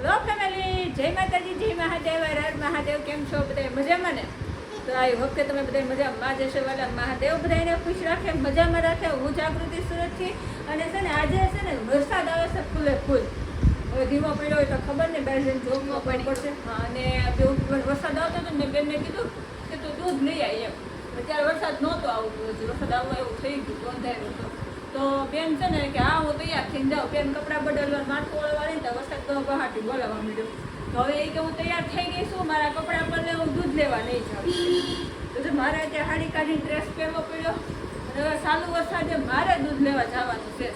Hello family, જય માતાજી, જય મહાદેવ, હર હર મહાદેવ. કેમ છો બધા? મજામાં ને? તો આ વખતે તમે બધા મજામાં જશો. વાલા મહાદેવ બધાને ખુશ રાખે, મજામાં રાખે. હું જાગૃતિ સુરતથી. અને છે ને આજે છે ને વરસાદ આવે છે ફૂલે ફૂલ. હવે ધીમો પડ્યો હોય તો ખબર ને બહાર જઈને જોવામાં પડશે. હા, અને વરસાદ આવતો હતો ને બેનને કીધું કે તું દૂધ લઈ આવી એમ. અત્યારે વરસાદ નહોતો આવતો, વરસાદ આવવા એવું થઈ ગયું, બંધાયું હતું. તો બેન છે ને કે હા હું તૈયાર થઈને જાઉં. બેન કપડાં બદલવા માથું વળવાની તો વરસાદ તો બહાટી બોલાવવા માંડ્યો. તો હવે એ કે હું તૈયાર થઈ ગઈ છું, મારા કપડાં બદલે હું દૂધ લેવા નહીં જાઉં. તો મારે ત્યાં હાડી કાઢીને ડ્રેસ પહેરવો પડ્યો. અને હવે ચાલુ વરસાદે મારે દૂધ લેવા જવાનું છે.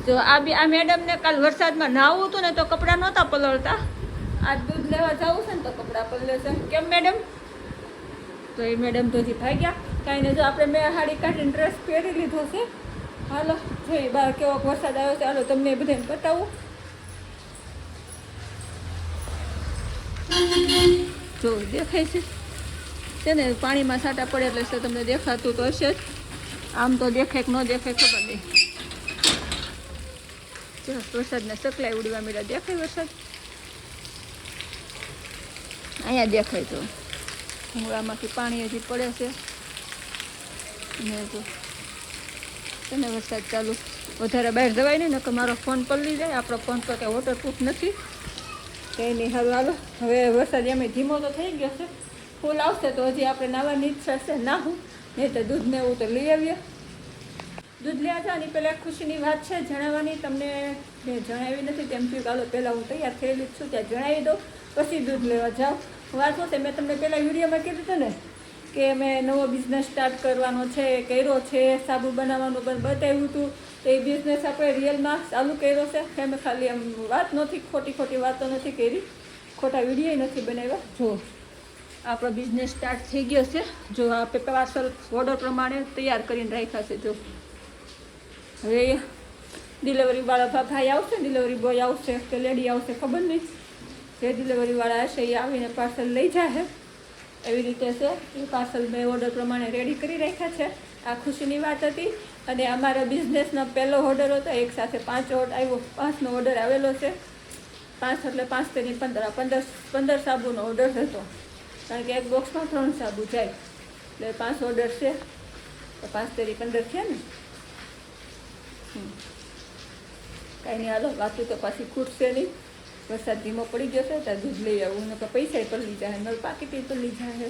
જો આ મેડમને કાલ વરસાદમાં નાહવું હતું ને તો કપડાં નહોતા પલળતા. આ દૂધ લેવા જવું છે ને તો કપડાં પલળે છે. કેમ મેડમ? તો એ મેડમ તો હજી ભાગ્યા કાંઈ નહીં. જો આપણે મેં હાડી કાઢીને ડ્રેસ પહેરી લીધો છે. હાલો જોઈ બહાર કેવો વરસાદ આવ્યો છે. હાલો તમને બધાને બતાવું. જો દેખાય છે ને પાણીમાં છાંટા પડે એટલે છે તમને દેખાતું તો હશે જ. આમ તો દેખાય કે ન દેખાય ખબર નહીં. જો વરસાદના સકલાઈ ઉડવા મળ્યા. દેખાય વરસાદ અહીંયા દેખાય તો આમાંથી પાણી હજી પડે છે. ને જો ને વરસાદ ચાલુ. વધારે બહાર જવાય નહીં ને કે મારો ફોન પલળી જાય. આપણો ફોન તો કંઈ વોટરપ્રૂફ નથી. કંઈ નહીં. હાલો હવે વરસાદ એમ ધીમો તો થઈ ગયો છે. ફૂલ આવશે તો હજી આપણે નાવાની ઈચ્છા છે. નાહું નહીં તો દૂધ ને એવું તો લઈ આવીએ. દૂધ લેવા જવાની પહેલાં ખુશીની વાત છે જણાવવાની. તમને મેં જણાવી નથી તેમ થયું ચાલો પહેલાં હું તૈયાર થયેલી જ છું ત્યાં જણાવી દઉં, પછી દૂધ લેવા જાઉં. વાત શું છે, મેં તમને પહેલાં વિડીયોમાં કીધું હતું ને કે મેં નવો બિઝનેસ સ્ટાર્ટ કરવાનો છે, કર્યો છે. સાબુ બનાવવાનું પણ બતાવ્યું હતું. તો એ બિઝનેસ આપણે રિયલમાં ચાલુ કર્યો છે. મેં ખાલી આમ વાત નથી, ખોટી વાતો નથી કરી, ખોટા વિડીયો નથી બનાવ્યા. જો આપણો બિઝનેસ સ્ટાર્ટ થઈ ગયો છે. જો આ પાર્સલ ઓર્ડર પ્રમાણે તૈયાર કરીને રાખ્યા છે. જો હવે ડિલિવરીવાળા ભાઈ આવશે, ડિલિવરી બોય આવશે કે લેડી આવશે ખબર નહીં. જે ડિલિવરીવાળા હશે એ આવીને પાર્સલ લઈ જાય. એવી રીતે છે. એ પાર્સલ મેં ઓર્ડર પ્રમાણે રેડી કરી રાખ્યા છે. આ ખુશીની વાત હતી. અને અમારા બિઝનેસનો પહેલો ઓર્ડર હતો. એક સાથે 5 ઓર્ડર આવ્યો, 5નો ઓર્ડર આવેલો છે. 5 એટલે 5 તેની 15 સાબુનો ઓર્ડર હતો. કારણ કે એક બોક્સમાં 3 સાબુ જાય એટલે 5 ઓર્ડર છે. તો 5 તેની 15 છે ને. કાંઈ નહીં. હાલો વાતું તો પાછી ખૂટશે નહીં. વરસાદ ધીમો પડી ગયો છે ત્યાં દૂધ લઈ આવું ને પૈસા પલળી જાય ને પાકીટ પલળી જાય.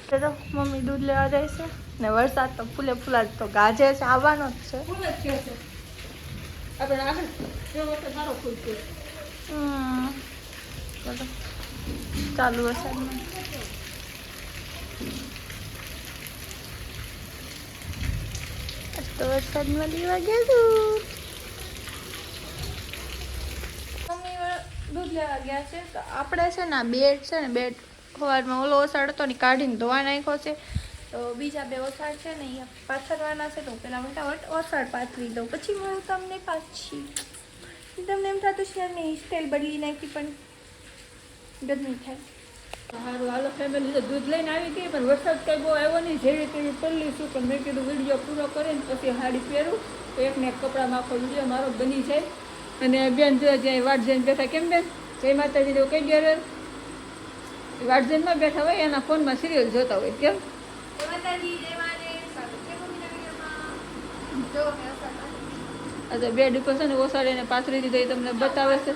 તો મમ્મી દૂધ લેવા જાય છે ને વરસાદ તો ફૂલે ફૂલા તો ગાજે છે, આવવાનો જ છે. ફૂલ જ થયો છે આપણે આગળ જો વખત મારો ફૂલ છે. ચાલુ વરસાદમાં તો વરસાદમાં લેવા ગયું. દૂધ લેવા ગયા છે તો આપણે છે ને બેડ છે ને બેડ સવારમાં ઓલો ઓસાડ હતો ને કાઢીને ધોવા નાખ્યો છે. તો બીજા 2 ઓસાડ છે ને અહીંયા પાથરવાના છે. તો પેલા ફટાફટ ઓસાડ પાથરી દઉં પછી મળું તમને પાછી. તમને એમ થતું છે ને સ્ટાઈલ બદલી નાખી પણ ગરમી થાય. સારું હાલો ફેમિલી તો દૂધ લઈને આવી ગઈ પણ વરસાદ કંઈ બહુ આવ્યો નહીં. જેવી તેવી પલ્લી શું પણ મેં કીધું વિડીયો પૂરો કરીને પછી હાડી પહેરું તો એકને એક કપડામાં આખો વિડીયો મારો બની જાય. અને બેન જો જ્યાં વાટ જઈને બેઠા. કેમ બેન? જય માતાજી તો કઈ ગયા વાટ જઈનમાં બેઠા હોય એના ફોનમાં સિરિયલ જોતા હોય. કેમ? અચ્છા બેડ ઉપર છે ને ઓસાડીને પાથરી દીધો એ તમને બતાવે છે.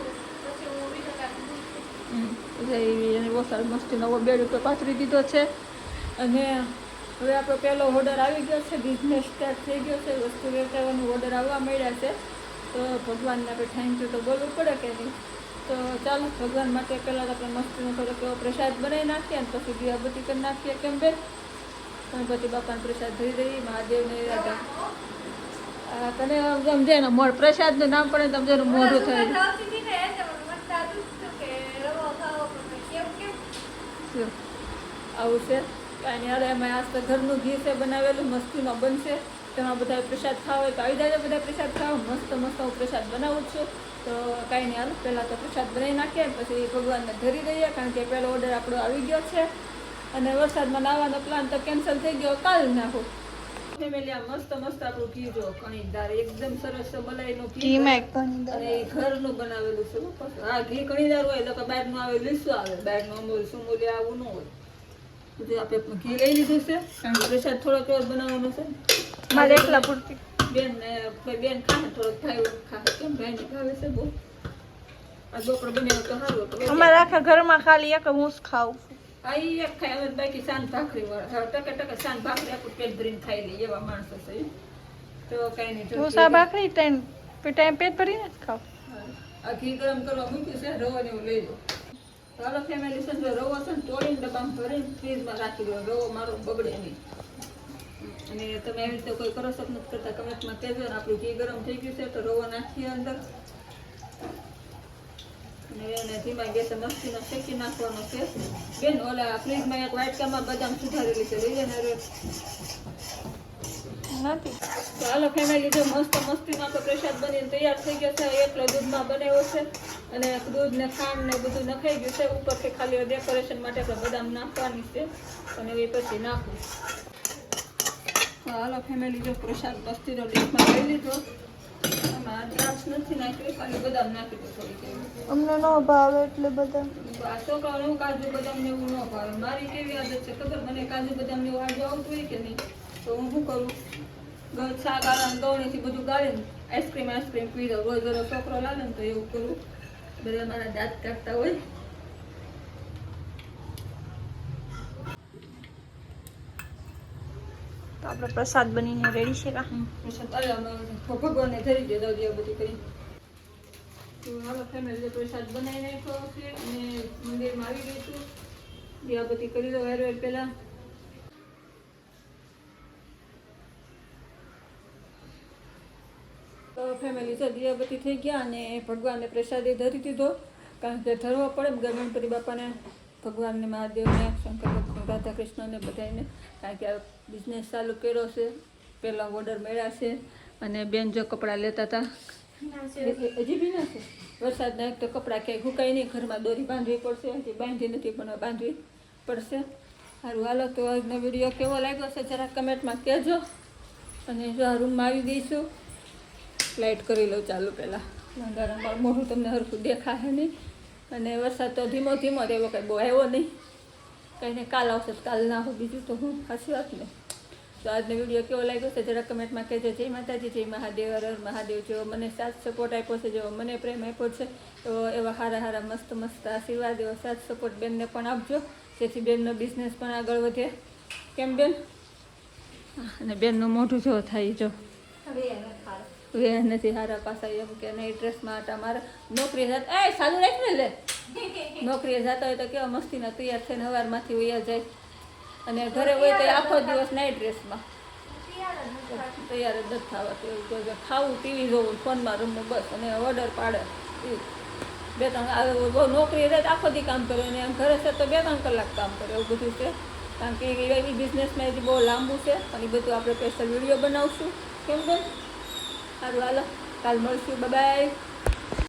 એને ઓસાડ મસ્તી નવો બેડ ઉપર પાથરી દીધો છે. અને હવે આપણો પહેલો ઓર્ડર આવી ગયો છે. બિઝનેસ સ્ટાર્ટ થઈ ગયો છે. વસ્તુ વેચાવાનું ઓર્ડર આવવા મળ્યા છે. તો ભગવાનને આપણે થેન્ક યુ તો બોલવું પડે કે નહીં. તો ચાલો ભગવાન માટે પહેલાં તો આપણે મસ્તીનો થોડોક એવો પ્રસાદ બનાવી નાખીએ અને પછી દીવાબત્તી કરી નાખીએ. કેમ બેન? ગણપતિ બાપાનો પ્રસાદ ધરી દઈએ. મહાદેવને રાધા તને સમજે ને મોડ પ્રસાદનું નામ પડે સમજે મોઢું થાય. આવું છે કાંઈ હાલ એમાં આજ તો ઘરનું ઘી છે બનાવેલું મસ્તીનો બનશે. તેમાં બધા પ્રસાદ ખાવા હોય તો આવી જાય બધા પ્રસાદ ખાવા. મસ્ત હું પ્રસાદ બનાવું છું. તો કાંઈ નહીં હાલ પહેલાં તો પ્રસાદ બનાવી નાખીએ પછી ભગવાનને ધરી દઈએ. કારણ કે પહેલો ઓર્ડર આપણો આવી ગયો છે. અને વરસાદમાં નાહવાનો પ્લાન તો કેન્સલ થઈ ગયો. કાલ નાખું ફેમિલી આ મસ્ત મસ્ત આપણું ઘી જો કણીદાર એકદમ સરસ મલાઈનું ઘી ઘીમાં કણીદાર અને એ ઘરનું બનાવેલું છે આ ઘી કણીદાર હોય એટલે બહારનું આવે લીસું આવે બહારનું અમૂલ સુમૂલ આવું ન હોય બધું આપણે ઘી લઈ લીધું છે કારણ કે પ્રસાદ થોડોક એવો બનાવવાનો છે મારે એકલા પૂરતી બેન ને બેન ખાને થોડોક ભાઈ ખાય કેમ ભાઈને ભાવે છે બહુ આ બોકડો બનાવ્યો તો સારું હતું અમારા આખા ઘરમાં ખાલી એક હું જ ખાઉં આ ઈ એક ખાય હવે બાકી સાંજ ભાખરી વાળા ટકે ટકે સાંજ ભાખરી આખું પેટ ભરીને ખાઈ લે એવા માણસો છે તો કઈ નહીં હું સા ભાખરી ટાઈમ પેટ ભરીને જ ખાઉં આ ઘી ગરમ કરવા મૂક્યું છે રવો ને એવું લઈ લો ચાલો ફેમિલી છે રવો છે ને તોડીને ડબ્બામાં ભરીને ફ્રીજમાં રાખી દો રવો મારો બગડે નહીં અને તમે એવી રીતે કોઈ કરો નથી કરતા કમેન્ટમાં કહેજો ને આપણું ઘી ગરમ થઈ ગયું છે તો રવો નાખીએ અંદર અને એને ધીમા ગેસે મસ્તીનો શેકી નાખવાનો છે બેન ઓલા ફ્રીજમાં એક વાટકામાં બદામ સુધારેલી છે લઈ જાય ને નથી તો હાલો ફેમિલી જો મસ્ત મસ્તીનો આપણો પ્રસાદ બનીને તૈયાર થઈ ગયો છે એટલો દૂધમાં બનાવ્યો છે અને દૂધ ને ખાંડ ને બધું નખાઈ ગયું છે ઉપરથી ખાલી ડેકોરેશન માટે આપણે બદામ નાખવાની છે અને એ પછી નાખવું તો હાલો ફેમિલી જો પ્રસાદ મસ્તીનો ડીશમાં લઈ લીધો આમાં દ્રાક્ષ નથી નાખ્યું ખાલી બદામ નાખી દો થોડી અમને ન ભાવે એટલે બધા આ છોકરાઓને હું કાજુ બદામ ને એવું ન ભાવે મારી કેવી આદત છે ખબર મને કાજુ બદામ ને એવું આડું આવતું હોય કે નહીં તો હું શું કરું શાક આરામ ગવણીથી બધું ગાળીને આઈસ્ક્રીમ પી દઉં રોજ રોજ છોકરો લાગે ને તો એવું કરું બધા મારા દાંત કાઢતા હોય તો આપણો પ્રસાદ બનીને રેડી છે કા ભગવાનને ધરી દે દઉં બધી કરી તો હાલો ફેમિલી પ્રસાદ બનાવી નાખ્યો છે અને મંદિરમાં આવી ગઈ છું દિયાબતી કરી દો હેર પહેલાં તો ફેમિલી છે દિયાબતી થઈ ગયા અને ભગવાનને પ્રસાદી ધરી દીધો કારણ કે ધરવો પડે ગણપતિ બાપાને ભગવાનને મહાદેવને શંકર ભગવાન રાધા કૃષ્ણને બધાને કારણ કે આ બિઝનેસ ચાલુ કર્યો છે પહેલાં ઓર્ડર મળ્યા છે અને બેન જો કપડાં લેતા હતા હજી બી ના છે વરસાદના એક તો કપડાં ક્યાંય હુકાય નહીં ઘરમાં દોરી બાંધવી પડશે હજી બાંધી નથી પણ બાંધવી પડશે સારું હાલો તો આજનો વિડીયો કેવો લાગ્યો છે જરા કમેન્ટમાં કહેજો અને જો આ રૂમમાં આવી ગઈ છું લાઇટ કરી લઉં ચાલુ પહેલાં રંગા મોઢું તમને હરખું દેખાશે નહીં અને વરસાદ તો ધીમો ધીમો એવો કંઈ બહુ આવ્યો નહીં કંઈ નહીં કાલ આવશે કાલ ના હોય બીજું તો હું સાચી વાત ને તો આજનો વિડીયો કેવો લાગ્યો છે જરા કમેન્ટમાં કહેજો જય માતાજી જય મહાદેવ હર મહાદેવ જેવો મને સાથ સપોર્ટ આપ્યો છે જેવો મને પ્રેમ આપ્યો છે એવા સારા સારા મસ્ત મસ્ત આશીર્વાદ એવો સાથ સપોર્ટ બેનને પણ આપજો જેથી બેનનો બિઝનેસ પણ આગળ વધે કેમ બેન અને બેનનું મોઢું જો થાય જો વે નથી સારા પાછા એમ કે નહીં ડ્રેસમાં આટા મારે નોકરી જતા એ સારું રાખ ને લે નોકરીએ જતા હોય તો કેવા મસ્તીના તૈયાર થઈને સવારમાંથી વયા જાય અને ઘરે હોય તો આખો દિવસ નાઇટ ડ્રેસમાં તૈયાર જ નથી થવાતું એવું કહે ખાવું ટીવી જોવું ફોનમાં રમવું બસ અને ઓર્ડર પાડે બે ત્રણ બહુ નોકરી રહે આખો દી કામ કરે અને ઘરે છે તો 2-3 કલાક કામ કરે એવું બધું છે કારણ કે એ બિઝનેસમાં હજી બહુ લાંબુ છે અને એ બધું આપણે સ્પેશિયલ વિડીયો બનાવશું કેમ બેન સારું હાલો કાલ મળશું બાય.